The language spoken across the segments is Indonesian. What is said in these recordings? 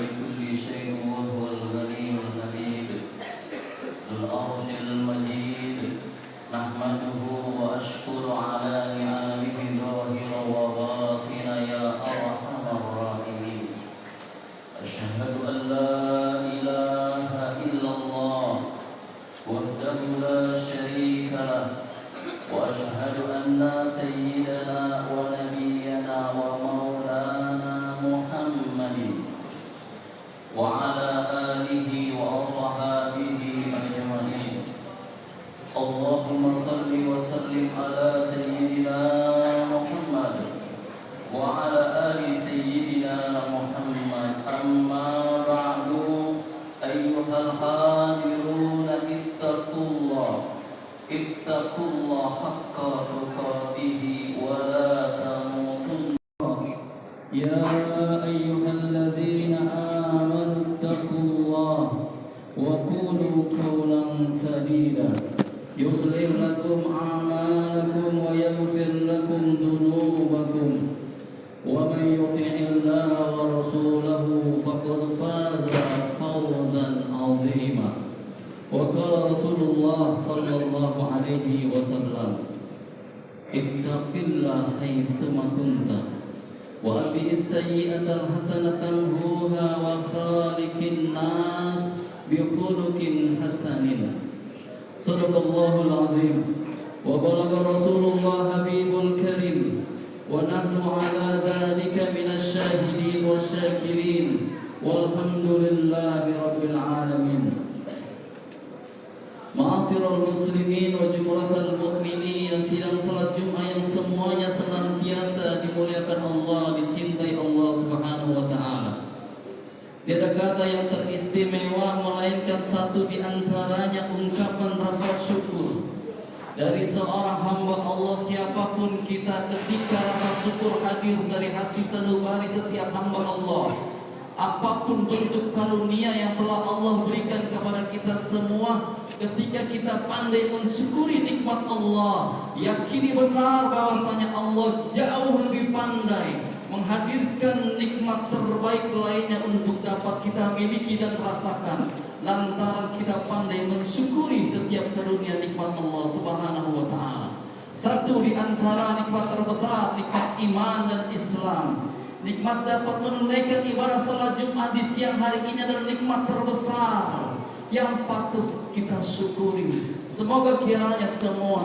بكل شيء وهو الغني الحميد ذو العرش المجيد نحمده وأشكر على نعمه ظاهرا وباطنا يا أرحم الراحمين أشهد أن لا إله إلا الله وحده لا شريك له وأشهد أن سيدنا ونبينا ومولانا محمد وعلى آله وأصحابه أجمعين اللهم صل وسلم على سيدنا محمد وعلى آل سيدنا محمد أما بعد أيها الحاضرون اتقوا الله حق تقاته ولا تموتن يا أيها الذين آمنوا اتقوا الله وقولوا قولا سديدا يصلح لكم أعمالكم ويغفر لكم ذنوبكم ومن يطع الله ورسوله فقد فاز فوزا عظيما وقال رسول الله صلى الله عليه وسلم اتق الله حيثما كنت وأتبع السيئة الحسنة تمحوها وخالق الناس بخلق حسن صدق الله العظيم وبلغ رسول الله حبيب الكريم ونحن على ذلك من الشاهدين والشاكرين والحمد لله رب العالمين. Ma'asyiral muslimin wa jumratal mu'minin, sidang salat Jumat yang semuanya senantiasa dimuliakan Allah, dicintai Allah Subhanahu wa taala. Tiada kata yang teristimewa melainkan satu di antaranya ungkapan rasa syukur dari seorang hamba Allah siapapun kita ketika rasa syukur hadir dari hati sanubari setiap hamba Allah. Apapun bentuk karunia yang telah Allah berikan kepada kita semua, ketika kita pandai mensyukuri nikmat Allah, yakini benar bahwasanya Allah jauh lebih pandai menghadirkan nikmat terbaik lainnya untuk dapat kita miliki dan rasakan lantaran kita pandai mensyukuri setiap karunia nikmat Allah Subhanahu wa taala. Satu di antara nikmat terbesar, nikmat iman dan Islam. Nikmat dapat menunaikan ibadah salat Jumat di siang hari ini adalah nikmat terbesar yang patut kita syukuri. Semoga kiranya semua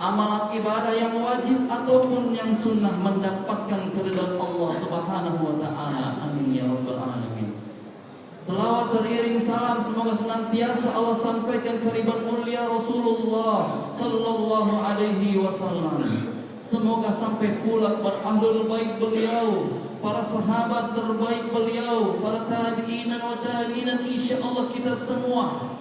amalan ibadah yang wajib ataupun yang sunnah mendapatkan keridhaan Allah Subhanahu wa taala. Amin ya rabbal alamin. Selawat beriring salam semoga senantiasa Allah sampaikan ke ribuan mulia Rasulullah sallallahu alaihi wasallam. Semoga sampai pula kepada ahlul bait beliau, para sahabat terbaik beliau, para tabi'in wa tabi'in, insyaallah kita semua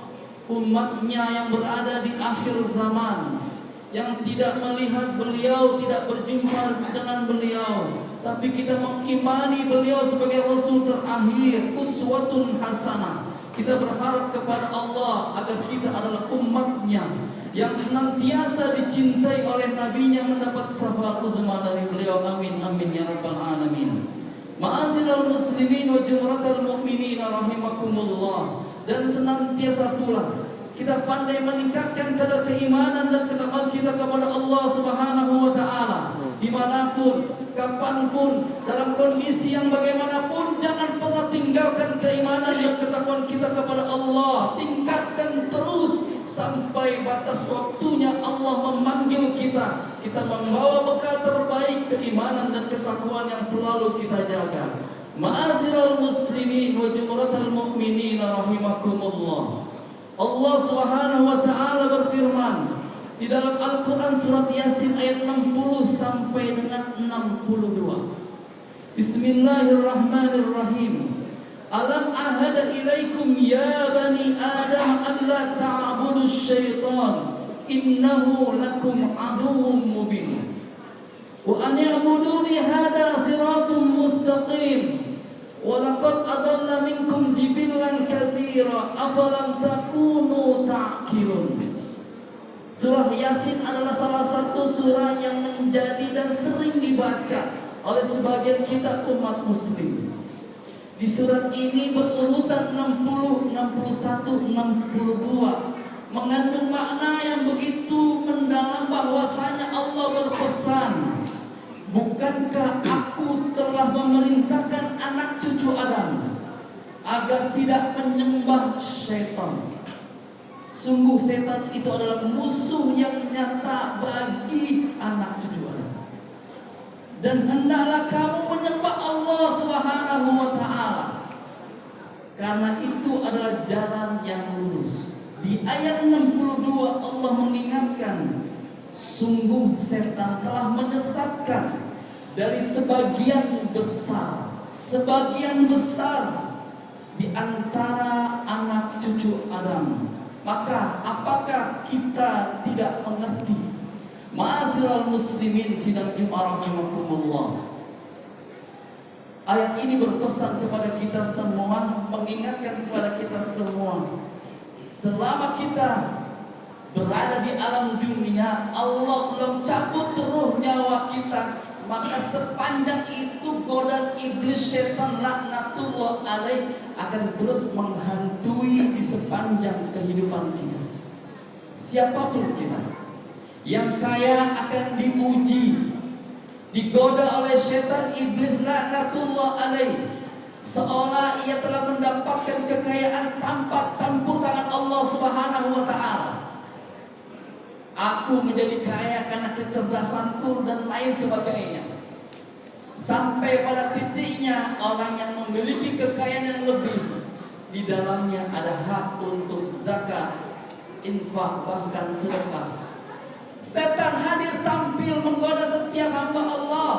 umatnya yang berada di akhir zaman, yang tidak melihat beliau, tidak berjumpa dengan beliau, tapi kita mengimani beliau sebagai Rasul terakhir, uswatun hasanah. Kita berharap kepada Allah agar kita adalah umatnya yang senantiasa dicintai oleh nabinya, mendapat syafaat uzma dari beliau. Amin amin ya rabbal alamin. Ma'asyiral muslimin wa jumratal mu'minin rahimakumullah. Dan senantiasa pula kita pandai meningkatkan kadar keimanan dan ketakwaan kita kepada Allah Subhanahu wa taala. Dimanapun, kapanpun, dalam kondisi yang bagaimanapun, jangan pernah tinggalkan keimanan dan ketakwaan kita kepada Allah. Tingkatkan terus sampai batas waktunya Allah memanggil kita. Kita membawa bekal terbaik, keimanan dan ketakwaan yang selalu kita jaga. Ma'asyiral muslimin wa jumratal mu'minin rahimakumullah. Allah Subhanahu wa taala berfirman di dalam Al-Qur'an surat Yasin ayat 60 sampai dengan 62. Bismillahirrahmanirrahim. Alam ahada ilaikum ya bani Adam alla ta'budu syaitan innahu lakum aduwwum mubin. Wa an i'buduni hadha siratun mustaqim. Wa laqad adalla minkum jibillan katsira afalam takunu ta'qilun. Surah Yasin adalah salah satu surah yang menjadi dan sering dibaca oleh sebagian kita umat muslim. Di surat ini berurutan 60, 61, 62 mengandung makna yang begitu mendalam bahwasanya Allah berpesan, bukankah aku telah memerintahkan anak cucu Adam agar tidak menyembah syaitan. Sungguh setan itu adalah musuh yang nyata bagi anak cucu Adam. Dan hendaklah kamu menyembah Allah Subhanahu wa ta'ala, karena itu adalah jalan yang lurus. Di ayat 62 Allah mengingatkan, sungguh setan telah menyesatkan dari sebagian besar di antara anak cucu Adam. Maka apakah kita tidak mengerti? Ma'asyiral muslimin sidang Jumat rahimakumullah. Ayat ini berpesan kepada kita semua, mengingatkan kepada kita semua, selama kita berada di alam dunia, Allah belum cabut ruh nyawa kita, maka sepanjang itu godaan iblis setan laknatullah alaih akan terus menghantui di sepanjang kehidupan kita. Siapapun kita, yang kaya akan diuji, digoda oleh setan iblis laknatullah alaih, seolah ia telah mendapatkan kekayaan tanpa campur tangan Allah Subhanahu wa ta'ala. Aku menjadi kaya karena kecerdasanku dan lain sebagainya. Sampai pada titiknya orang yang memiliki kekayaan yang lebih, di dalamnya ada hak untuk zakat, infak, bahkan sedekah. Setan hadir tampil menggoda setiap hamba Allah.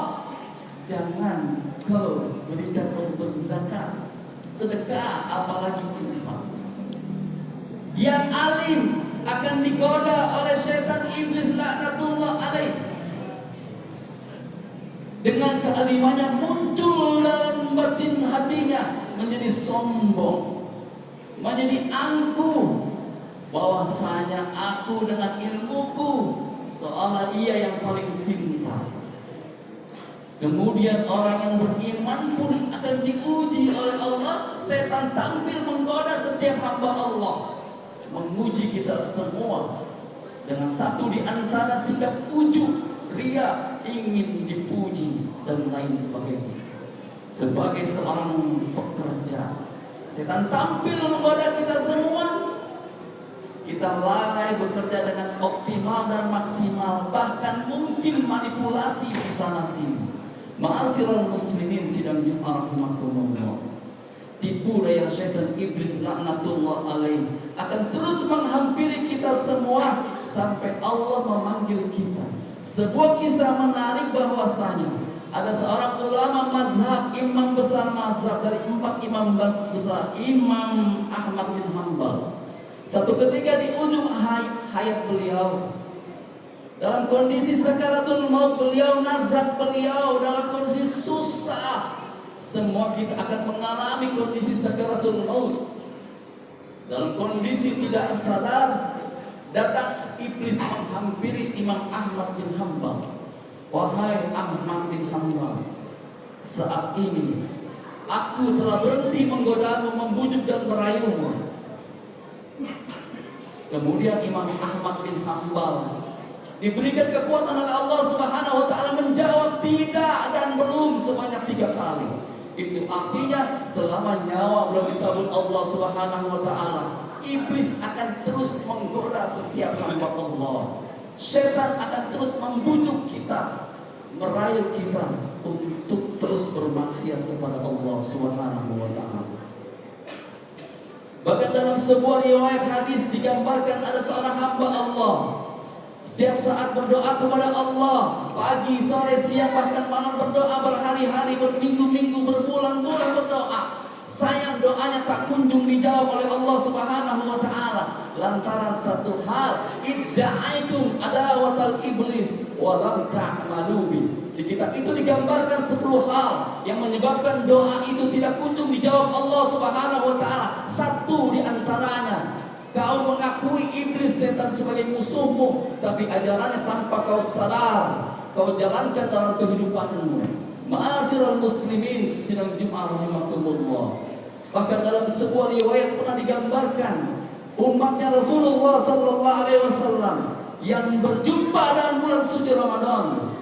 Jangan kau berikan untuk zakat, sedekah, apalagi infak. Yang alim akan digoda oleh setan iblis laknatullah alaih. Dengan kealimannya muncul dalam batin hatinya menjadi sombong, menjadi angkuh, bahwasanya aku dengan ilmuku seolah ia yang paling pintar. Kemudian orang yang beriman pun akan diuji oleh Allah. Setan tampil menggoda setiap hamba Allah, menguji kita semua dengan satu di antara sikap ujub, ria, ingin dipuji dan lain sebagainya. Sebagai seorang pekerja, setan tampil menggoda kita semua. Kita lalai bekerja dengan optimal dan maksimal, bahkan mungkin manipulasi di sana sini. Ma'asyiral muslimin sidang Jumat rahimakumullah. Tipu daya syaitan iblis laknatullah alaih akan terus menghampiri kita semua sampai Allah memanggil kita. Sebuah kisah menarik bahwasanya ada seorang ulama mazhab, imam besar mazhab dari 4 imam besar, Imam Ahmad bin Hanbal. Satu ketika di ujung hayat beliau, dalam kondisi sakaratul maut, beliau nazak, beliau dalam kondisi susah. Semua kita akan mengalami kondisi sakaratul maut. Dalam kondisi tidak sadar, datang iblis menghampiri Imam Ahmad bin Hanbal. Wahai Ahmad bin Hanbal, saat ini aku telah berhenti menggodamu, membujuk dan merayumu. Kemudian Imam Ahmad bin Hanbal diberikan kekuatan oleh Allah Subhanahu wa ta'ala menjawab tidak dan belum sebanyak 3 kali. Itu artinya selama nyawa belum dicabut Allah Subhanahu wa ta'ala, iblis akan terus menggoda setiap hamba Allah. Setan akan terus membujuk kita, merayu kita untuk terus bermaksiat kepada Allah Subhanahu wa ta'ala. Bahkan dalam sebuah riwayat hadis digambarkan ada seorang hamba Allah, setiap saat berdoa kepada Allah, pagi, sore, siang, bahkan malam berdoa, berhari-hari, berminggu-minggu, berbulan-bulan berdoa. Sayang doanya tak kunjung dijawab oleh Allah Subhanahu wa ta'ala lantaran satu hal, idda'aitum adawatal iblis wa lam ta'malu bi. Di kitab itu digambarkan 10 hal yang menyebabkan doa itu tidak kunjung dijawab Allah Subhanahu wa ta'ala. Satu di antaranya, kau mengakui iblis setan sebagai musuhmu, tapi ajarannya tanpa kau sadar, kau jalankan dalam kehidupanmu. Ma'asyiral muslimin sidang Jumat rahimakumullah. Bahkan dalam sebuah riwayat pernah digambarkan umatnya Rasulullah sallallahu alaihi wasallam yang berjumpa dengan bulan suci Ramadan.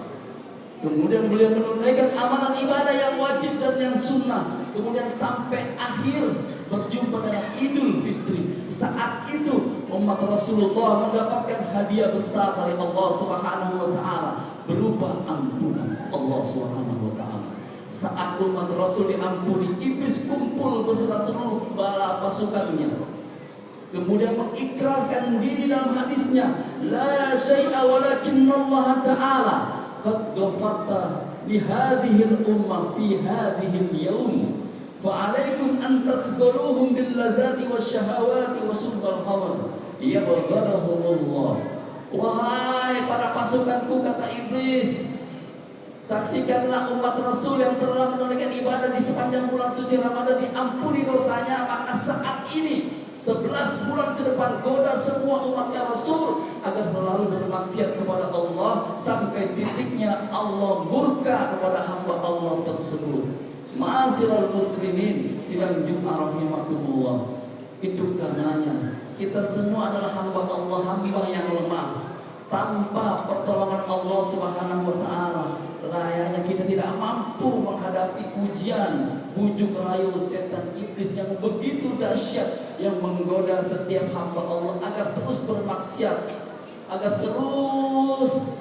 Kemudian beliau menunaikan amalan ibadah yang wajib dan yang sunnah. Kemudian sampai akhir berjumpa dengan Idul Fitri. Saat itu umat Rasulullah mendapatkan hadiah besar dari Allah Subhanahu wa taala berupa ampunan Allah Subhanahu wa taala. Saat umat Rasul diampuni, iblis kumpul beserta seluruh bala pasukannya. Kemudian mengikrarkan diri dalam hadisnya, la syai'a walakinna Allah ta'ala qad ghafarta li hadhihi al-ummah fi hadhihi al-yawm fa 'alaykum an tasgharuhum bil lazati wasyahawati wa subbal khamr yabghadahumullah. Wahai para pasukanku, kata iblis, saksikanlah umat Rasul yang telah menunaikan ibadah di sepanjang bulan suci Ramadan diampuni dosanya. Maka saat ini 11 bulan ke depan goda semua umatnya Rasul agar selalu bermaksiat kepada Allah sampai titiknya Allah murka kepada hamba Allah tersebut. Ma'asyiral muslimin sidang Jumat rahimakumullah. Itu karenanya kita semua adalah hamba Allah, hamba yang lemah. Tanpa pertolongan Allah Subhanahu wa taala, layaknya kita tidak mampu menghadapi ujian bujuk rayu setan iblis yang begitu dahsyat yang menggoda setiap hamba Allah agar terus bermaksiat, agar terus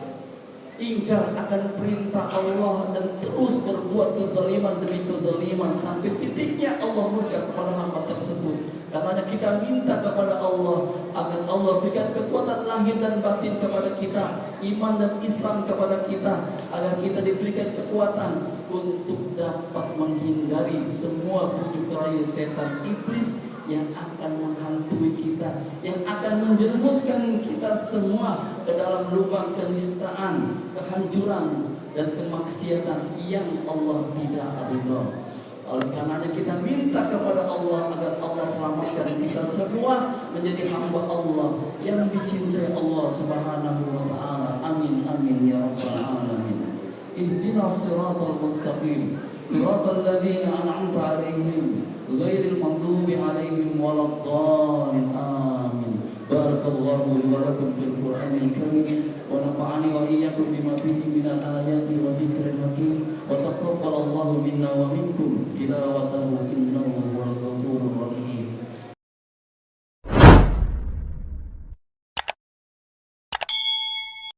ingkar akan perintah Allah dan terus berbuat kezaliman demi kezaliman sampai titiknya Allah murka kepada hamba tersebut. Karena kita minta kepada Allah agar Allah berikan kekuatan lahir dan batin kepada kita, iman dan Islam kepada kita, agar kita diberikan kekuatan untuk dapat menghindari semua bujuk rayu setan iblis yang akan menghantui kita, yang akan menjerumuskan kita semua ke dalam lubang kenistaan, kehancuran dan kemaksiatan yang Allah tidak ridha. Oleh karenanya kita minta kepada Allah agar Allah selamatkan kita semua menjadi hamba Allah yang dicintai Allah Subhanahu wa taala. Amin amin ya rabbal alamin. Ihdinas siratal mustaqim, siratal ladzina an'amta 'alaihim ghairil maghdubi 'alaihim waladdallin. Amin. Barakallahu li wa lakum fil Qur'anil Karim wa nafa'ani wa iyyakum bima fihi minal ayati wa dzikril hakim wa taqabbalallahu minna wa minkum tilawatahu innahu